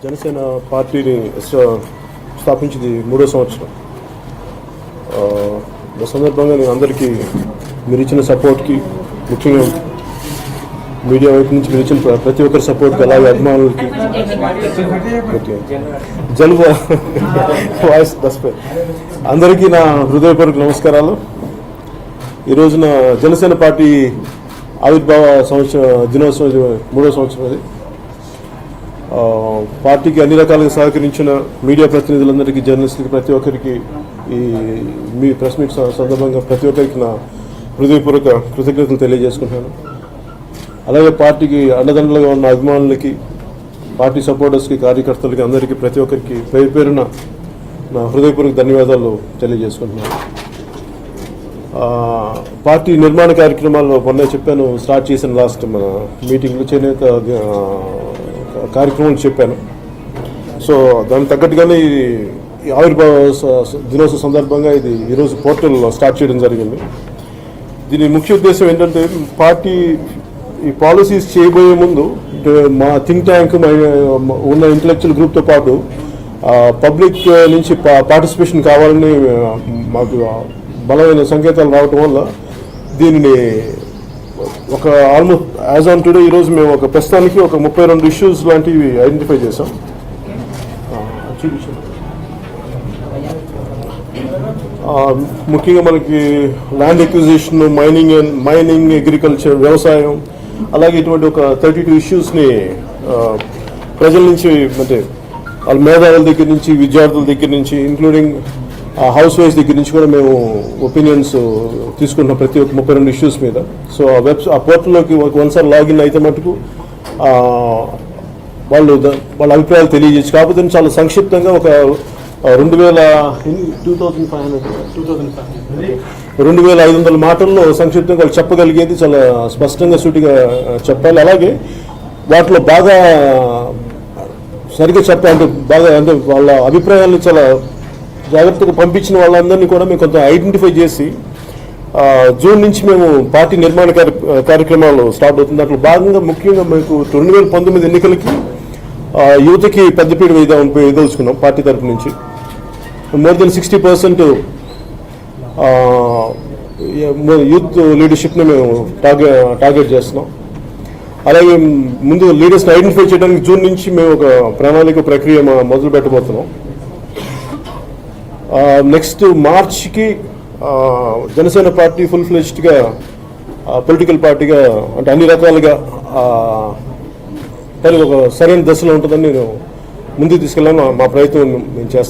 జనసేన పార్టీని స్థాపించింది 3వ సంవత్సరం. ఈ సందర్భంగా నేను అందరికీ మీరు ఇచ్చిన సపోర్ట్కి, ముఖ్యంగా మీడియా వైపు నుంచి మీరు ఇచ్చిన ప్రతి ఒక్కరి సపోర్ట్కి, అలాగే అభిమానులకి, జలుబు వాయిస్ దస్పే అందరికీ నా హృదయపూర్వక నమస్కారాలు. ఈ రోజున జనసేన పార్టీ ఆవిర్భావ దినోత్సవం 3వ సంవత్సరం. అది పార్టీకి అన్ని రకాలుగా సహకరించిన మీడియా ప్రతినిధులందరికీ, జర్నలిస్టులకి, ప్రతి ఒక్కరికి ఈ మీ ప్రెస్ మీట్ సందర్భంగా ప్రతి ఒక్కరికి నా హృదయపూర్వక కృతజ్ఞతలు తెలియజేసుకుంటున్నాను. అలాగే పార్టీకి అండదండలుగా ఉన్న అభిమానులకి, పార్టీ సపోర్టర్స్కి, కార్యకర్తలకి, అందరికీ ప్రతి ఒక్కరికి పేరు పేరున నా హృదయపూర్వక ధన్యవాదాలు తెలియజేసుకుంటున్నాను. పార్టీ నిర్మాణ కార్యక్రమాల్లో మొన్న చెప్పాను, స్టార్ట్ చేసిన లాస్ట్ మన మీటింగ్లో చేనేత కార్యక్రమాలు చెప్పాను. సో దానికి తగ్గట్టుగానే ఈ ఆవిర్భావ దినోత్సవ సందర్భంగా ఇది ఈరోజు పోర్టల్లో స్టార్ట్ చేయడం జరిగింది. దీని ముఖ్య ఉద్దేశం ఏంటంటే, పార్టీ ఈ పాలసీస్ చేయబోయే ముందు మా థింక్ ట్యాంక్ ఉన్న ఇంటలెక్చువల్ గ్రూప్తో పాటు పబ్లిక్ నుంచి పార్టిసిపేషన్ కావాలని మాకు బలమైన సంకేతాలు రావటం వల్ల దీనిని ఒక ఆల్మోస్ట్ యాజ్ ఆన్ టుడే ఈరోజు మేము ఒక ప్రస్తుతానికి ఒక 32 ఇష్యూస్ లాంటివి ఐడెంటిఫై చేసాం. ముఖ్యంగా మనకి ల్యాండ్ ఎక్విజిషన్, మైనింగ్, అగ్రికల్చర్, వ్యవసాయం, అలాగే ఇటువంటి ఒక 32 ఇష్యూస్ని ప్రజల నుంచి, అంటే వాళ్ళ మేధావుల దగ్గర నుంచి, విద్యార్థుల దగ్గర నుంచి, ఇంక్లూడింగ్ హౌస్ వైఫ్స్ దగ్గర నుంచి కూడా మేము ఒపీనియన్స్ తీసుకుంటున్నాం ప్రతి ఒక్క 32 ఇష్యూస్ మీద. సో ఆ పోర్టల్లోకి ఒకసారి లాగిన్ అయితే మటుకు వాళ్ళ అభిప్రాయాలు తెలియజేయచ్చు. కాకపోతే చాలా సంక్షిప్తంగా ఒక 2,500 మాటల్లో సంక్షిప్తంగా వాళ్ళు చెప్పగలిగేది చాలా స్పష్టంగా, సూటిగా చెప్పాలి. అలాగే వాటిలో బాగా సరిగ్గా చెప్పాలంటే అంటే వాళ్ళ అభిప్రాయాలను చాలా జాగ్రత్తగా పంపించిన వాళ్ళందరినీ కూడా మేము కొంత ఐడెంటిఫై చేసి జూన్ నుంచి మేము పార్టీ నిర్మాణ కార్యక్రమాలు స్టార్ట్ అవుతుంది. దాంట్లో భాగంగా ముఖ్యంగా మీకు 2019 ఎన్నికలకి యువతకి పెద్దపీట వేయదలుచుకున్నాం పార్టీ తరఫు నుంచి. మోర్ దెన్ 60% యూత్ లీడర్షిప్ని మేము టార్గెట్ చేస్తున్నాం. అలాగే ముందు లీడర్స్ని ఐడెంటిఫై చేయడానికి జూన్ నుంచి మేము ఒక ప్రణాళిక ప్రక్రియ మొదలు పెట్టబోతున్నాం. నెక్స్ట్ మార్చ్కి జనసేన పార్టీ ఫుల్ ఫ్లెజ్డ్గా పొలిటికల్ పార్టీగా, అంటే అన్ని రకాలుగా ఒక సరైన దశలో ఉంటుందని నేను ముందుకు తీసుకెళ్ళాను. మా ప్రయత్నం మేము చేస్తాను.